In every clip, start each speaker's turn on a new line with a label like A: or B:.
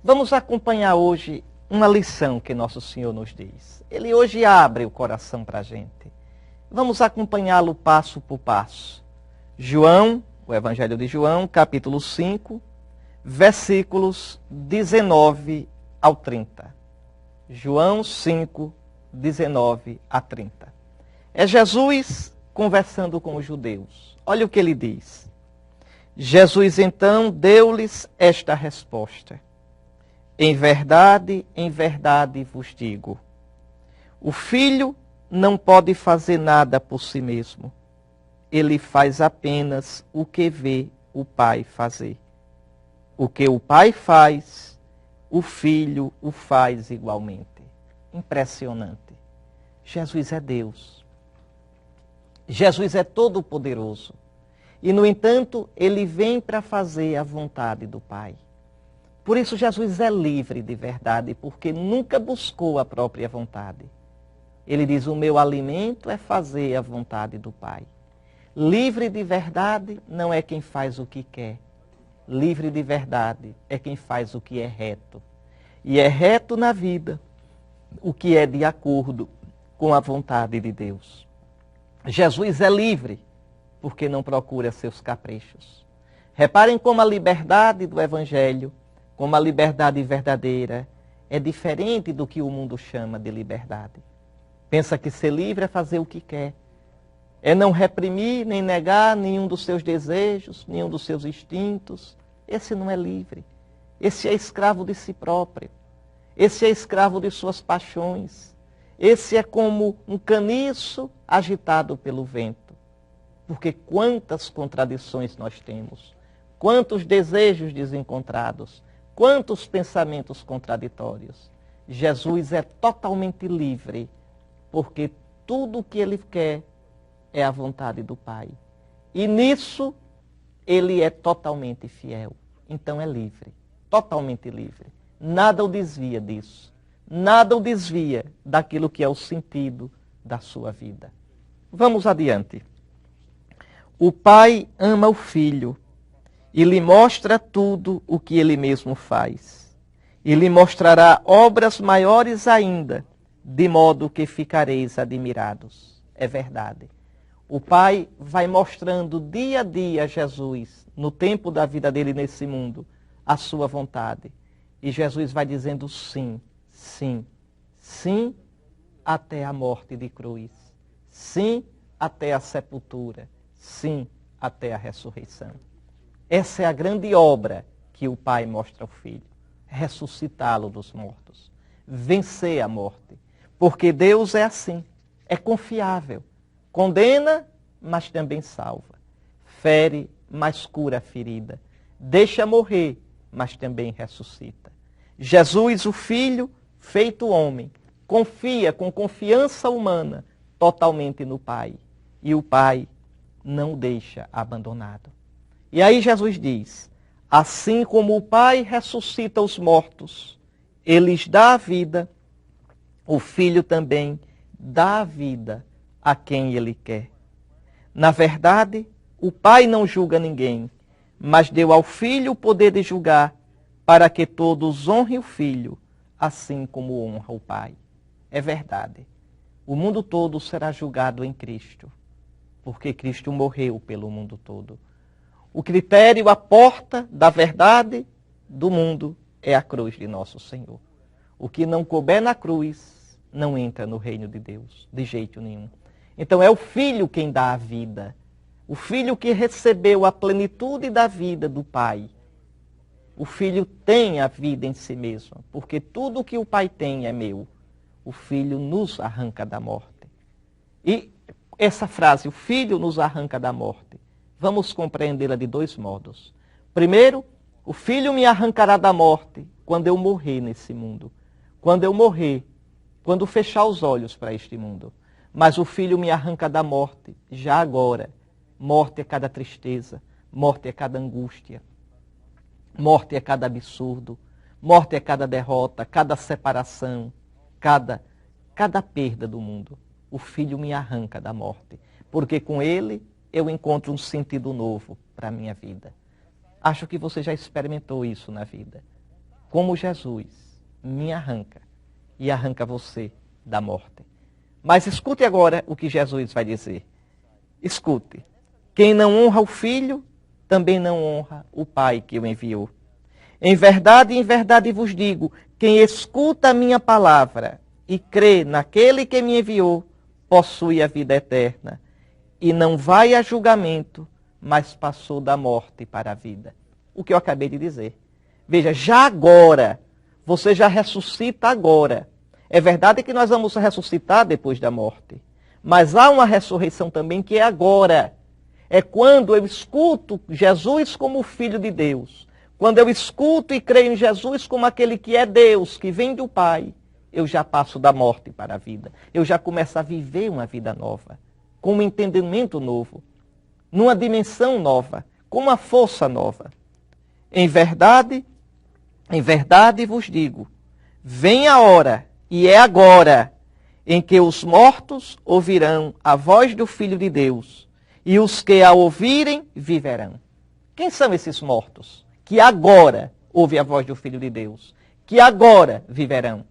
A: Vamos acompanhar hoje uma lição que Nosso Senhor nos diz. Ele hoje abre o coração para a gente. Vamos acompanhá-lo passo por passo. João, o Evangelho de João, capítulo 5, versículos 19 ao 30. João 5, 19 a 30. É Jesus conversando com os judeus. Olha o que ele diz. Jesus então deu-lhes esta resposta. Em verdade vos digo, o filho não pode fazer nada por si mesmo. Ele faz apenas o que vê o pai fazer. O que o pai faz, o filho o faz igualmente. Impressionante. Jesus é Deus. Jesus é todo-poderoso. E, no entanto, ele vem para fazer a vontade do Pai. Por isso, Jesus é livre de verdade, porque nunca buscou a própria vontade. Ele diz, o meu alimento é fazer a vontade do Pai. Livre de verdade não é quem faz o que quer. Livre de verdade é quem faz o que é reto. E é reto na vida o que é de acordo com a vontade de Deus. Jesus é livre porque não procura seus caprichos. Reparem como a liberdade do Evangelho, como a liberdade verdadeira, é diferente do que o mundo chama de liberdade. Pensa que ser livre é fazer o que quer. É não reprimir, nem negar nenhum dos seus desejos, nenhum dos seus instintos. Esse não é livre. Esse é escravo de si próprio. Esse é escravo de suas paixões. Esse é como um caniço agitado pelo vento. Porque quantas contradições nós temos, quantos desejos desencontrados, quantos pensamentos contraditórios. Jesus é totalmente livre, porque tudo o que ele quer é a vontade do Pai. E nisso, ele é totalmente fiel. Então é livre, totalmente livre. Nada o desvia disso. Nada o desvia daquilo que é o sentido da sua vida. Vamos adiante. O Pai ama o Filho e lhe mostra tudo o que ele mesmo faz. E lhe mostrará obras maiores ainda, de modo que ficareis admirados. É verdade. O Pai vai mostrando dia a dia a Jesus, no tempo da vida dele nesse mundo, a sua vontade. E Jesus vai dizendo sim, sim, sim, até a morte de cruz. Sim, até a sepultura. Sim, até a ressurreição. Essa é a grande obra que o Pai mostra ao Filho. Ressuscitá-lo dos mortos. Vencer a morte. Porque Deus é assim. É confiável. Condena, mas também salva. Fere, mas cura a ferida. Deixa morrer, mas também ressuscita. Jesus, o Filho, feito homem, confia com confiança humana totalmente no Pai. E o Pai não o deixa abandonado. E aí Jesus diz, assim como o Pai ressuscita os mortos, ele lhes dá a vida, o Filho também dá a vida a quem ele quer. Na verdade, o Pai não julga ninguém, mas deu ao Filho o poder de julgar, para que todos honrem o Filho, assim como honra o Pai. É verdade. O mundo todo será julgado em Cristo, porque Cristo morreu pelo mundo todo. O critério, a porta da verdade do mundo é a cruz de nosso Senhor. O que não couber na cruz não entra no reino de Deus, de jeito nenhum. Então é o Filho quem dá a vida. O Filho que recebeu a plenitude da vida do Pai. O Filho tem a vida em si mesmo, porque tudo que o Pai tem é meu. O Filho nos arranca da morte. E essa frase, o Filho nos arranca da morte, vamos compreendê-la de dois modos. Primeiro, o Filho me arrancará da morte quando eu morrer nesse mundo. Quando eu morrer, quando fechar os olhos para este mundo. Mas o Filho me arranca da morte já agora. Morte é cada tristeza, morte é cada angústia, morte é cada absurdo, morte é cada derrota, cada separação, cada perda do mundo. O Filho me arranca da morte, porque com ele eu encontro um sentido novo para a minha vida. Acho que você já experimentou isso na vida. como Jesus me arranca e arranca você da morte. Mas escute agora o que Jesus vai dizer. Escute. Quem não honra o Filho, também não honra o Pai que o enviou. Em verdade vos digo, quem escuta a minha palavra e crê naquele que me enviou, possui a vida eterna. E não vai a julgamento, mas passou da morte para a vida. O que eu acabei de dizer. Veja, já agora, você já ressuscita agora. É verdade que nós vamos ressuscitar depois da morte. Mas há uma ressurreição também que é agora. É quando eu escuto Jesus como Filho de Deus. Quando eu escuto e creio em Jesus como aquele que é Deus, que vem do Pai, eu já passo da morte para a vida. Eu já começo a viver uma vida nova, com um entendimento novo, numa dimensão nova, com uma força nova. Em verdade vos digo, vem a hora, e é agora, em que os mortos ouvirão a voz do Filho de Deus, e os que a ouvirem viverão. Quem são esses mortos que agora ouvem a voz do Filho de Deus, que agora viverão?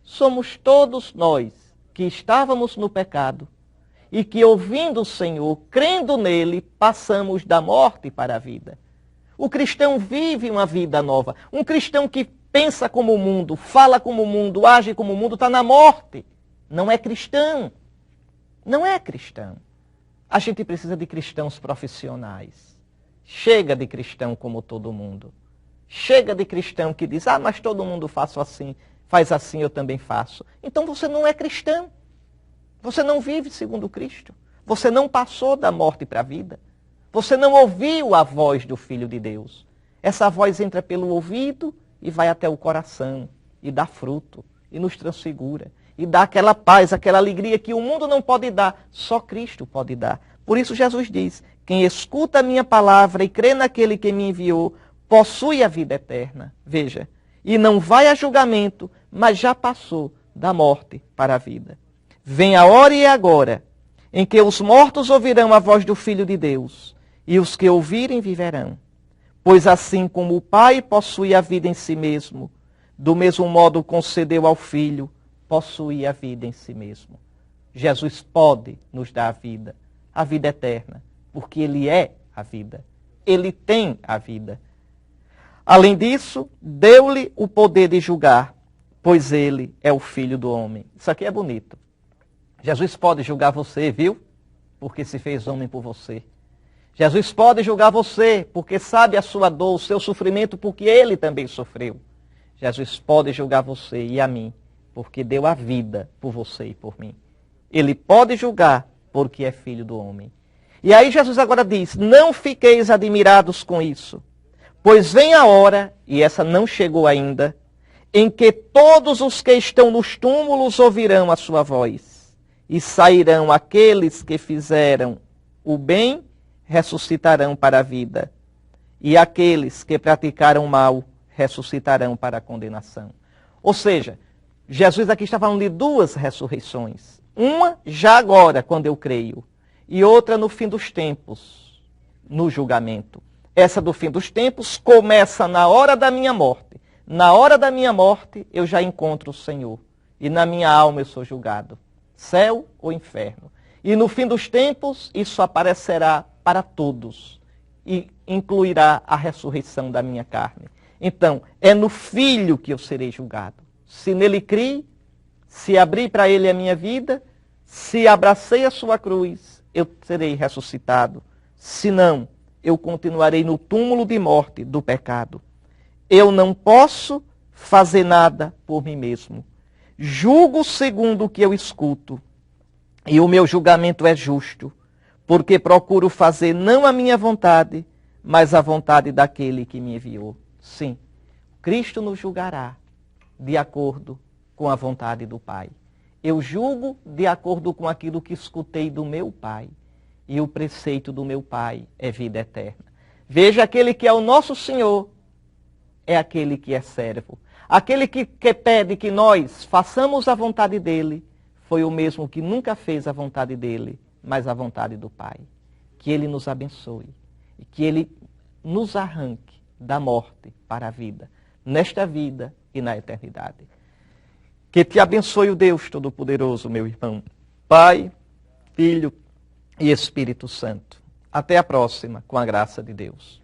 A: Somos todos nós que estávamos no pecado e que, ouvindo o Senhor, crendo nele, passamos da morte para a vida. O cristão vive uma vida nova. Um cristão que pensa como o mundo, fala como o mundo, age como o mundo, está na morte. Não é cristão. Não é cristão. A gente precisa de cristãos profissionais. Chega de cristão como todo mundo. Chega de cristão que diz, mas todo mundo faz assim, eu também faço. Então você não é cristão. Você não vive segundo Cristo. Você não passou da morte para a vida. Você não ouviu a voz do Filho de Deus. Essa voz entra pelo ouvido e vai até o coração. E dá fruto. E nos transfigura. E dá aquela paz, aquela alegria que o mundo não pode dar. Só Cristo pode dar. Por isso Jesus diz, quem escuta a minha palavra e crê naquele que me enviou, possui a vida eterna. Veja. E não vai a julgamento, mas já passou da morte para a vida. Vem a hora e é agora, em que os mortos ouvirão a voz do Filho de Deus, e os que ouvirem viverão. Pois assim como o Pai possui a vida em si mesmo, do mesmo modo concedeu ao Filho possuir a vida em si mesmo. Jesus pode nos dar a vida eterna, porque Ele é a vida. Ele tem a vida. Além disso, deu-lhe o poder de julgar, pois Ele é o Filho do homem. Isso aqui é bonito. Jesus pode julgar você, viu? Porque se fez homem por você. Jesus pode julgar você, porque sabe a sua dor, o seu sofrimento, porque Ele também sofreu. Jesus pode julgar você e a mim, porque deu a vida por você e por mim. Ele pode julgar, porque é Filho do homem. E aí Jesus agora diz, não fiqueis admirados com isso, pois vem a hora, e essa não chegou ainda, em que todos os que estão nos túmulos ouvirão a sua voz. E sairão aqueles que fizeram o bem, ressuscitarão para a vida. E aqueles que praticaram o mal, ressuscitarão para a condenação. Ou seja, Jesus aqui está falando de duas ressurreições. Uma já agora, quando eu creio. E outra no fim dos tempos, no julgamento. Essa do fim dos tempos começa na hora da minha morte. Na hora da minha morte, eu já encontro o Senhor. E na minha alma eu sou julgado. Céu ou inferno. E no fim dos tempos, isso aparecerá para todos. E incluirá a ressurreição da minha carne. Então, é no Filho que eu serei julgado. Se nele criei, se abri para ele a minha vida, se abracei a sua cruz, eu serei ressuscitado. Se não, eu continuarei no túmulo de morte do pecado. Eu não posso fazer nada por mim mesmo. Julgo segundo o que eu escuto, e o meu julgamento é justo, porque procuro fazer não a minha vontade, mas a vontade daquele que me enviou. Sim, Cristo nos julgará de acordo com a vontade do Pai. Eu julgo de acordo com aquilo que escutei do meu Pai, e o preceito do meu Pai é vida eterna. Veja, aquele que é o nosso Senhor é aquele que é servo. Aquele que pede que nós façamos a vontade dele, foi o mesmo que nunca fez a vontade dele, mas a vontade do Pai. Que ele nos abençoe e que ele nos arranque da morte para a vida. nesta vida e na eternidade. Que te abençoe o Deus Todo-Poderoso, meu irmão, Pai, Filho e Espírito Santo. Até a próxima, com a graça de Deus.